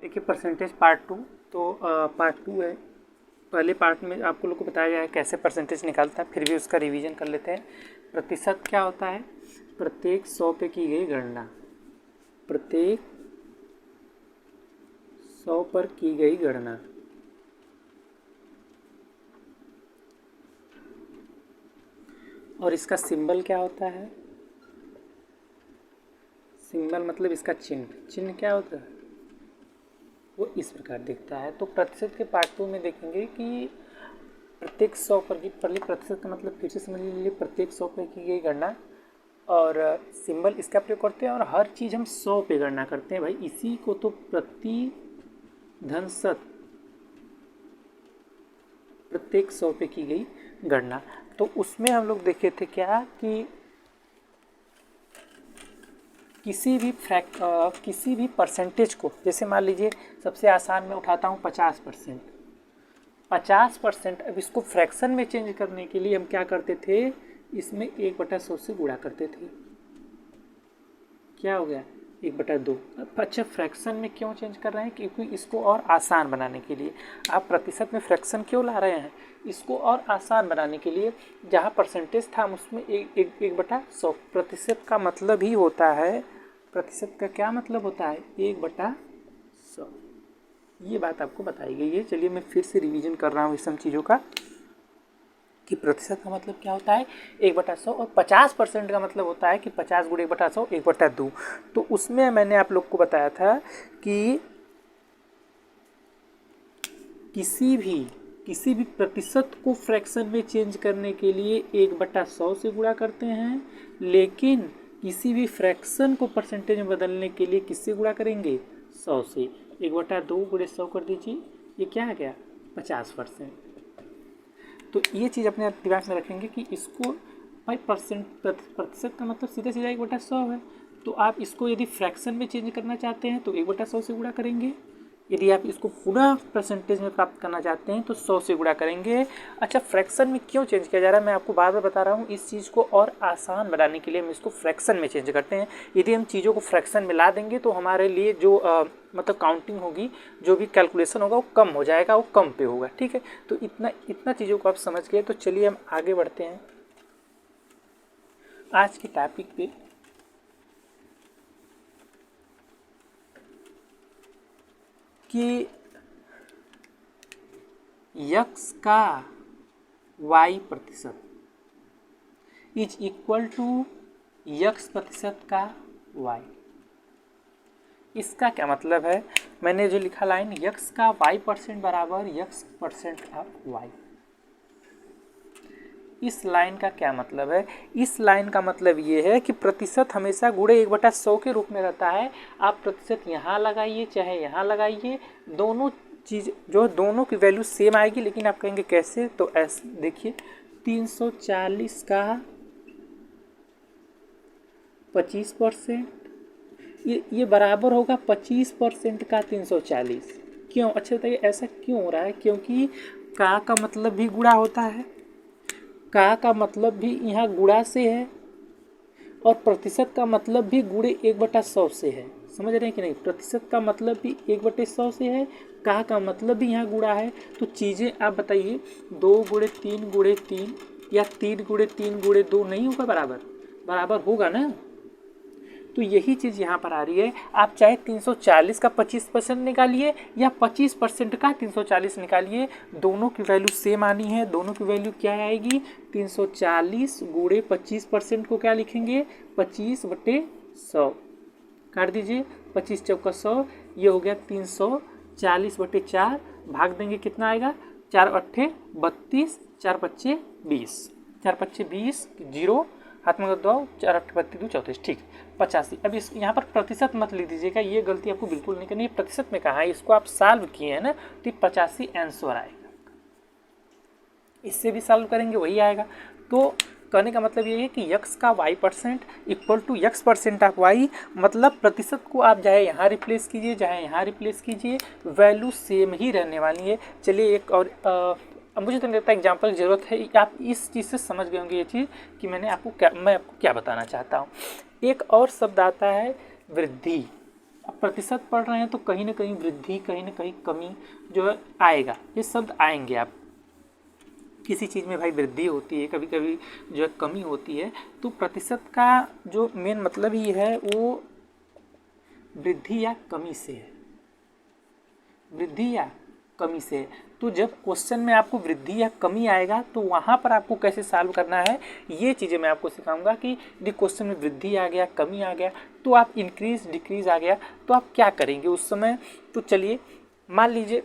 देखिए percentage part 2। तो part 2 है। पहले पार्ट में आपको लोग को बताया गया है कैसे परसेंटेज निकालता है, फिर भी उसका रिवीजन कर लेते हैं। प्रतिशत क्या होता है? प्रत्येक 100 पे की गई गणना, प्रत्येक 100 पर की गई गणना। और इसका सिंबल क्या होता है? सिंबल मतलब इसका चिन्ह, चिन्ह क्या होता है? वो इस प्रकार दिखता है। तो प्रतिशत के पार्ट 2 में देखेंगे कि प्रत्येक 100 पर की, पहले प्रतिशत का मतलब फिर से समझ लीजिए, प्रत्येक 100 पर की गई गणना और सिंबल इसका प्रयोग करते हैं और हर चीज़ हम 100 पे गणना करते हैं भाई। इसी को तो प्रतिशत, प्रत्येक 100 पे की गई गणना। तो उसमें हम लोग देखे थे क्या कि किसी भी परसेंटेज को, जैसे मान लीजिए सबसे आसान में उठाता हूँ 50%। 50%, अब इसको फ्रैक्शन में चेंज करने के लिए हम क्या करते थे? इसमें 1/100 से गुणा करते थे। क्या हो गया? 1/2। अच्छा, फ्रैक्शन में क्यों चेंज कर रहे हैं? क्योंकि इसको और आसान बनाने के लिए। आप प्रतिशत में फ्रैक्शन क्यों ला रहे हैं? इसको और आसान बनाने के लिए। जहाँ परसेंटेज था हम उसमें 1/100। प्रतिशत का मतलब ही होता है, प्रतिशत का क्या मतलब होता है? 1/100। ये बात आपको बताई गई है। चलिए मैं फिर से रिवीजन कर रहा हूँ इस सब चीज़ों का कि प्रतिशत का मतलब क्या होता है? 1/100। और 50% का मतलब होता है कि 50 × 1/100 1/2। तो उसमें मैंने आप लोग को बताया था कि किसी भी प्रतिशत को फ्रैक्शन में चेंज करने के लिए 1/100 से गुणा करते हैं, लेकिन किसी भी फ्रैक्शन को परसेंटेज में बदलने के लिए किससे गुणा करेंगे? 100 से। 1/2 × 100 कर दीजिए, ये क्या आ गया? 50%। तो ये चीज़ अपने दिमाग में रखेंगे कि इसको भाई प्रतिशत का मतलब सीधा सीधा 1/100 है। तो आप इसको यदि फ्रैक्शन में चेंज करना चाहते हैं तो 1/100 से गुणा करेंगे। यदि आप इसको पूरा परसेंटेज में प्राप्त करना चाहते हैं तो 100 से गुणा करेंगे। अच्छा, फ्रैक्शन में क्यों चेंज किया जा रहा है? मैं आपको बार बार बता रहा हूँ, इस चीज़ को और आसान बनाने के लिए हम इसको फ्रैक्शन में चेंज करते हैं। यदि हम चीज़ों को फ्रैक्शन में ला देंगे तो हमारे लिए जो मतलब काउंटिंग होगी, जो भी कैलकुलेशन होगा वो कम हो जाएगा, वो कम पे होगा। ठीक है, तो इतना चीज़ों को आप समझ गए। तो चलिए हम आगे बढ़ते हैं आज के टॉपिक पे। कि x का y प्रतिशत इज इक्वल टू x प्रतिशत का y। इसका क्या मतलब है? मैंने जो लिखा लाइन, x का y% बराबर x% का y। इस लाइन का क्या मतलब है? इस लाइन का मतलब ये है कि प्रतिशत हमेशा गुणे 1/100 के रूप में रहता है। आप प्रतिशत यहाँ लगाइए चाहे यहाँ लगाइए, दोनों चीज़ जो दोनों की वैल्यू सेम आएगी। लेकिन आप कहेंगे कैसे? तो ऐसे देखिए, 340 का 25%, ये बराबर होगा 25% का 340। क्यों? अच्छा बताइए, ऐसा क्यों हो रहा है? क्योंकि का मतलब भी गुणा होता है, का मतलब भी यहाँ गुणा से है, और प्रतिशत का मतलब भी गुणे 1/100 से है। समझ रहे हैं कि नहीं? प्रतिशत का मतलब भी 1/100 से है, का मतलब भी यहाँ गुणा है। तो चीज़ें आप बताइए, 2 × 3 × 3 या 3 × 3 × 2 नहीं होगा बराबर? बराबर होगा ना? तो यही चीज़ यहाँ पर आ रही है। आप चाहे 340 का 25% निकालिए या 25% का 340 निकालिए, दोनों की वैल्यू सेम आनी है। दोनों की वैल्यू क्या आएगी? 340 × 25% को क्या लिखेंगे? 25/100। काट दीजिए, 25 चौका 100, ये हो गया 340/4। भाग देंगे, कितना आएगा? 4 अट्ठे 32, 4 पच्चे 20, 4 पच्चे 20, 0 हाथ में दो, 4 अट्ठे 32 34, ठीक 85। अब इस यहाँ पर प्रतिशत मत लिख दीजिएगा, ये गलती आपको बिल्कुल नहीं करनी है। प्रतिशत में कहाँ है? इसको आप सॉल्व किए हैं ना, तो 85 आंसर आएगा। इससे भी सॉल्व करेंगे वही आएगा। तो कहने का मतलब ये है कि x का y% equal to x% of y, मतलब प्रतिशत को आप चाहे यहाँ रिप्लेस कीजिए चाहे यहाँ रिप्लेस कीजिए, वैल्यू सेम ही रहने वाली है। चलिए एक और अब मुझे तो नहीं लगता एग्जाम्पल की ज़रूरत है, आप इस चीज़ से समझ गए होंगे ये चीज़ कि मैं आपको क्या बताना चाहता हूँ। एक और शब्द आता है वृद्धि। अब प्रतिशत पढ़ रहे हैं तो कहीं ना कहीं वृद्धि, कहीं ना कहीं कमी जो है आएगा, ये शब्द आएंगे। आप किसी चीज़ में भाई वृद्धि होती है, कभी कभी जो है कमी होती है, तो प्रतिशत का जो मेन मतलब ही है वो वृद्धि या कमी से है, वृद्धि या कमी से। तो जब क्वेश्चन में आपको वृद्धि या कमी आएगा तो वहाँ पर आपको कैसे सॉल्व करना है, ये चीज़ें मैं आपको सिखाऊंगा कि यदि क्वेश्चन में वृद्धि आ गया, कमी आ गया, तो आप इंक्रीज डिक्रीज आ गया तो आप क्या करेंगे उस समय। तो चलिए मान लीजिए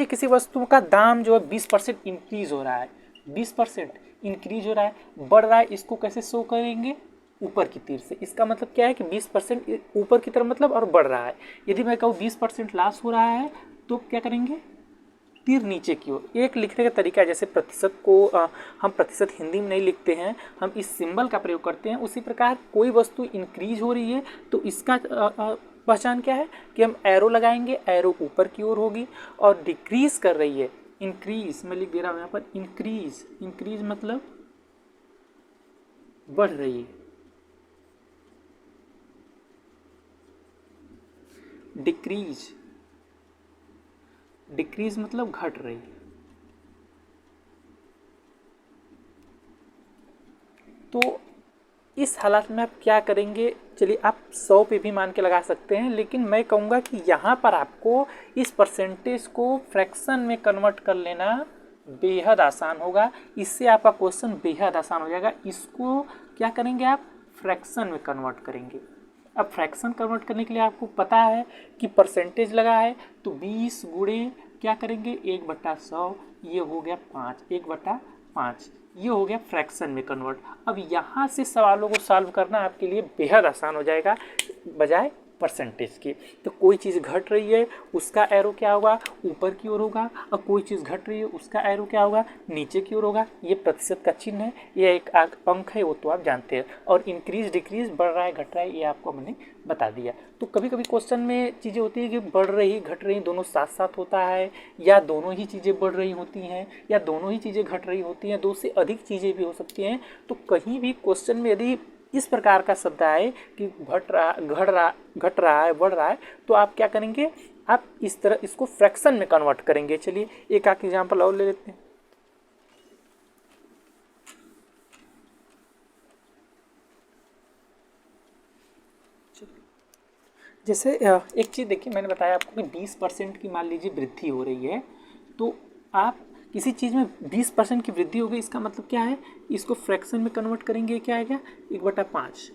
किसी वस्तु का दाम जो है 20% इंक्रीज हो रहा है, 20% इंक्रीज हो रहा है, बढ़ रहा है, इसको कैसे शो करेंगे, ऊपर की तीर से। इसका मतलब क्या है कि 20% ऊपर की तरफ मतलब और बढ़ रहा है। यदि मैं कहूँ 20% लॉस हो रहा है तो क्या करेंगे, तीर नीचे की ओर। एक लिखने का तरीका है, जैसे प्रतिशत को हम प्रतिशत हिंदी में नहीं लिखते हैं, हम इस सिंबल का प्रयोग करते हैं, उसी प्रकार कोई वस्तु इंक्रीज हो रही है तो इसका पहचान क्या है कि हम एरो लगाएंगे, एरो ऊपर की ओर होगी। और डिक्रीज कर रही है, इंक्रीज मैं लिख दे रहा हूँ यहाँ पर, इंक्रीज, इंक्रीज मतलब बढ़ रही है, डिक्रीज, डिक्रीज मतलब घट रही है। तो इस हालत में आप क्या करेंगे, चलिए आप 100 पे भी मान के लगा सकते हैं, लेकिन मैं कहूँगा कि यहाँ पर आपको इस परसेंटेज को फ्रैक्शन में कन्वर्ट कर लेना बेहद आसान होगा। इससे आपका क्वेश्चन बेहद आसान हो जाएगा। इसको क्या करेंगे आप, फ्रैक्शन में कन्वर्ट करेंगे। अब फ्रैक्शन कन्वर्ट करने के लिए आपको पता है कि परसेंटेज लगा है तो 20 गुणे क्या करेंगे 1/100, ये हो गया 5, 1/5, ये हो गया फ्रैक्शन में कन्वर्ट। अब यहाँ से सवालों को सॉल्व करना आपके लिए बेहद आसान हो जाएगा बजाय परसेंटेज की। तो कोई चीज़ घट रही है उसका एरो क्या होगा, ऊपर की ओर होगा, और कोई चीज़ घट रही है उसका एरो क्या होगा, नीचे की ओर होगा। ये प्रतिशत का चिन्ह है, ये एक अंक है, वो तो आप जानते हैं। और इंक्रीज डिक्रीज, बढ़ रहा है घट रहा है, ये आपको मैंने बता दिया। तो कभी कभी क्वेश्चन में चीज़ें होती है कि बढ़ रही घट रही दोनों साथ साथ होता है, या दोनों ही चीज़ें बढ़ रही होती हैं, या दोनों ही चीज़ें घट रही होती हैं, दो से अधिक चीज़ें भी हो सकती हैं। तो कहीं भी क्वेश्चन में यदि इस प्रकार का शब्द आए कि घट रहा, घट रहा है, बढ़ रहा है, तो आप क्या करेंगे, आप इस तरह इसको फ्रैक्शन में कन्वर्ट करेंगे। चलिए एक आख एग्जाम्पल और ले लेते हैं। जैसे एक चीज़ देखिए, मैंने बताया आपको कि 20% की मान लीजिए वृद्धि हो रही है, तो आप किसी चीज़ में 20% की वृद्धि हो गई, इसका मतलब क्या है, इसको फ्रैक्शन में कन्वर्ट करेंगे, क्या आएगा 1/5।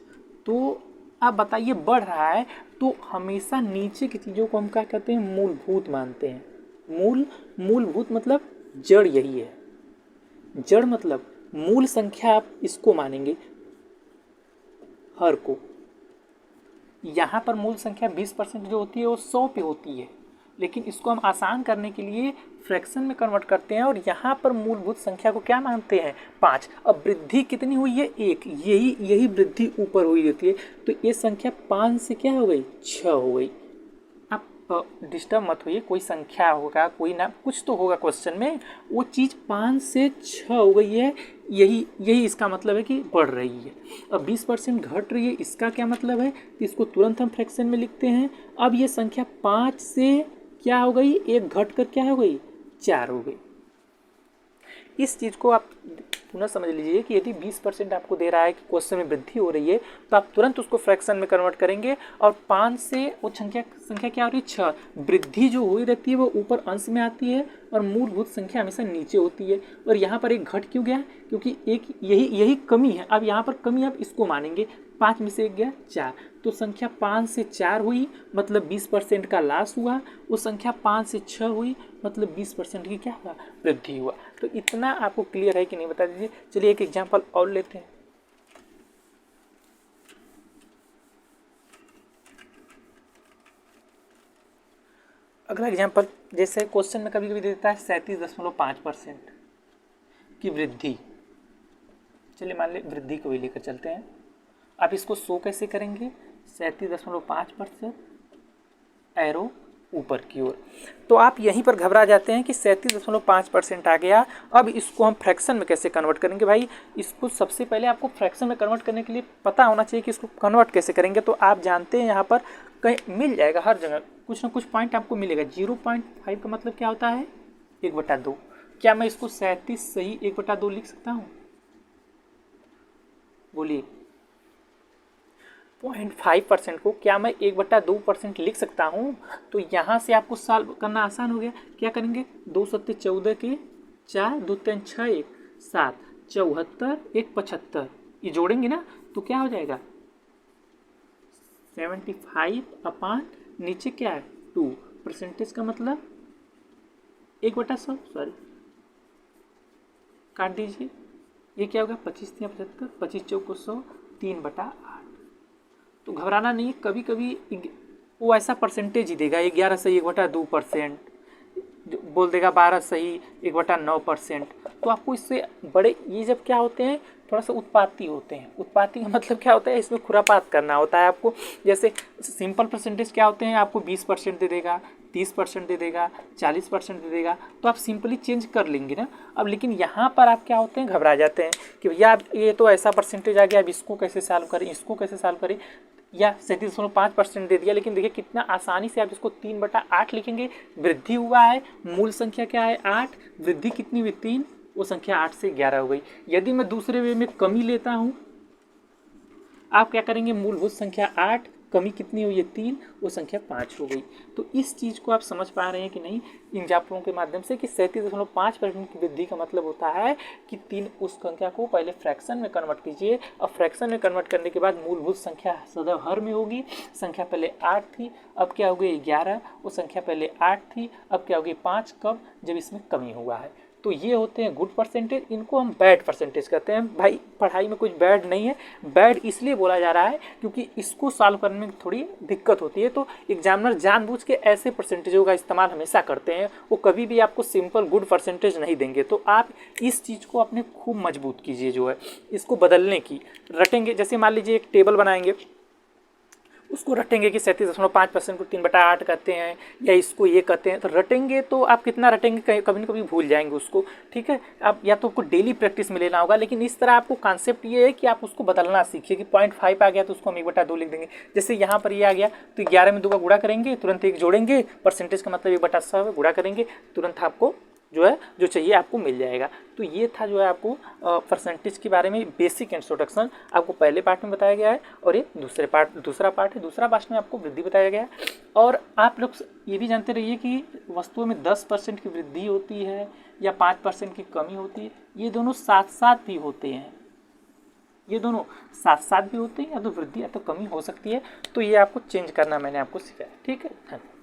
तो आप बताइए बढ़ रहा है, तो हमेशा नीचे की चीज़ों को हम क्या कहते हैं, मूलभूत मानते हैं। मूलभूत मतलब जड़, यही है जड़, मतलब मूल संख्या आप इसको मानेंगे, हर को। यहाँ पर मूल संख्या 20% जो होती है वो 100 पे होती है, लेकिन इसको हम आसान करने के लिए फ्रैक्शन में कन्वर्ट करते हैं, और यहाँ पर मूलभूत संख्या को क्या मानते हैं, 5। अब वृद्धि कितनी हुई है, 1, यही वृद्धि ऊपर हुई रहती है, तो ये संख्या 5 से क्या हो गई, 6 हो गई। आप डिस्टर्ब मत होइए, कोई संख्या होगा, कोई ना कुछ तो होगा क्वेश्चन में, वो चीज़ 5 से 6 हो गई है, यही इसका मतलब है कि बढ़ रही है। अब 20% घट रही है, इसका क्या मतलब है, तो इसको तुरंत हम फ्रैक्शन में लिखते हैं। अब ये संख्या 5 से क्या हो गई, 1 घट कर क्या हो गई, 4 हो गई। इस चीज़ को आप पुनः समझ लीजिए कि यदि 20% आपको दे रहा है कि क्वेश्चन में वृद्धि हो रही है, तो आप तुरंत उसको फ्रैक्शन में कन्वर्ट करेंगे, और 5 से वो संख्या क्या हो रही है, 6। वृद्धि जो हुई रहती है वो ऊपर अंश में आती है, और मूलभूत संख्या हमेशा नीचे होती है। और यहाँ पर एक घट क्यों गया, क्योंकि एक यही कमी है। अब यहाँ पर कमी आप इसको मानेंगे, 5 में से 1 गया 4, तो संख्या 5 से 4 हुई, मतलब 20% का लॉस हुआ। वो संख्या 5 से 6 हुई, मतलब 20% की क्या हुआ, वृद्धि हुआ। तो इतना आपको क्लियर है कि नहीं, बता दीजिए। चलिए एक एग्जांपल और लेते हैं। अगला एग्जांपल, जैसे क्वेश्चन में कभी कभी देता है 37.5% की वृद्धि। चलिए मान लें वृद्धि को भी लेकर चलते हैं। आप इसको शो कैसे करेंगे, 37.5%, एरो ऊपर की ओर। तो आप यहीं पर घबरा जाते हैं कि 37.5% आ गया, अब इसको हम फ्रैक्शन में कैसे कन्वर्ट करेंगे। भाई इसको सबसे पहले आपको फ्रैक्शन में कन्वर्ट करने के लिए पता होना चाहिए कि इसको कन्वर्ट कैसे करेंगे। तो आप जानते हैं यहाँ पर कहीं मिल जाएगा, हर जगह कुछ ना कुछ पॉइंट आपको मिलेगा। 0.5 का मतलब क्या होता है, 1/2। क्या मैं इसको 37 सही 1/2 लिख सकता हूँ? बोलिए। 0.5% को क्या मैं 1/2% लिख सकता हूँ? तो यहाँ से आपको सॉल्व करना आसान हो गया। क्या करेंगे, 2 सत्ते 14 के 4, 2 3 6 1 7, 74 1 75, ये जोड़ेंगे ना तो क्या हो जाएगा 75 नीचे क्या है 2, परसेंटेज का मतलब 1/100, सॉरी काट दीजिए, ये क्या होगा 25 3 75, 25 चौको 100, 3/8। तो घबराना नहीं है, कभी कभी वो ऐसा परसेंटेज ही देगा 11 सही 1/2%, बोल देगा 12 सही 1/9%। तो आपको इससे बड़े ये जब क्या होते हैं थोड़ा सा उत्पाती होते हैं। उत्पाती का मतलब क्या होता है, इसमें खुरापात करना होता है आपको। जैसे सिंपल परसेंटेज क्या होते हैं, आपको 20% दे देगा, 30% दे देगा, 40% दे देगा, तो आप सिंपली चेंज कर लेंगे ना। अब लेकिन यहाँ पर आप क्या होते हैं, घबरा जाते हैं कि भैया ये तो ऐसा परसेंटेज आ गया, अब इसको कैसे सॉल्व करें, इसको कैसे सॉल्व करें। या 37.5% दे दिया, लेकिन देखिए कितना आसानी से आप इसको 3/8 लिखेंगे। वृद्धि हुआ है, मूल संख्या क्या है 8, वृद्धि कितनी हुई 3, वो संख्या 8 से 11 हो गई। यदि मैं दूसरे वे में कमी लेता हूँ, आप क्या करेंगे, मूलभूत संख्या 8, कमी कितनी हुई है 3, वो संख्या 5 हो गई। तो इस चीज़ को आप समझ पा रहे हैं कि नहीं इन एग्जाम्पलों के माध्यम से कि 37.5% की वृद्धि का मतलब होता है कि 3 उस संख्या को पहले फ्रैक्शन में कन्वर्ट कीजिए, और फ्रैक्शन में कन्वर्ट करने के बाद मूलभूत संख्या सदैव हर में होगी। संख्या पहले 8 थी, अब क्या हो गई 11, वो संख्या पहले 8 थी, अब क्या हो गई 5, कब, जब इसमें कमी हुआ है। तो ये होते हैं गुड परसेंटेज, इनको हम बैड परसेंटेज कहते हैं। भाई पढ़ाई में कुछ बैड नहीं है, बैड इसलिए बोला जा रहा है क्योंकि इसको सॉल्व करने में थोड़ी दिक्कत होती है। तो एग्जामिनर जानबूझ के ऐसे परसेंटेजों का इस्तेमाल हमेशा करते हैं, वो कभी भी आपको सिंपल गुड परसेंटेज नहीं देंगे। तो आप इस चीज़ को अपने खूब मजबूत कीजिए, जो है इसको बदलने की रटेंगे। जैसे मान लीजिए एक टेबल बनाएंगे, उसको रटेंगे कि 37.5% को 3/8 कहते हैं, या इसको ये कहते हैं, तो रटेंगे तो आप कितना रटेंगे कभी न कभी भूल जाएंगे उसको। ठीक है, आप या तो आपको डेली प्रैक्टिस में लेना होगा, लेकिन इस तरह आपको कॉन्सेप्ट ये है कि आप उसको बदलना सीखिए कि 0.5 आ गया तो उसको हम 1/2 लिख देंगे। जैसे यहाँ पर ये आ गया तो 11 में 2 का गुणा करेंगे, तुरंत 1 जोड़ेंगे, परसेंटेज का मतलब 1/100 गुणा करेंगे, तुरंत आपको जो है जो चाहिए आपको मिल जाएगा। तो ये था जो है आपको परसेंटेज के बारे में बेसिक इंट्रोडक्शन आपको पहले पार्ट में बताया गया है, और ये दूसरा पार्ट है। दूसरा पार्ट में आपको वृद्धि बताया गया है। और आप लोग ये भी जानते रहिए कि वस्तुओं में 10% की वृद्धि होती है या 5% की कमी होती है, ये दोनों साथ साथ भी होते हैं, ये दोनों साथ साथ भी होते हैं, या तो वृद्धि या तो कमी हो सकती है। तो ये आपको चेंज करना मैंने आपको सिखाया। ठीक है, धन्यवाद।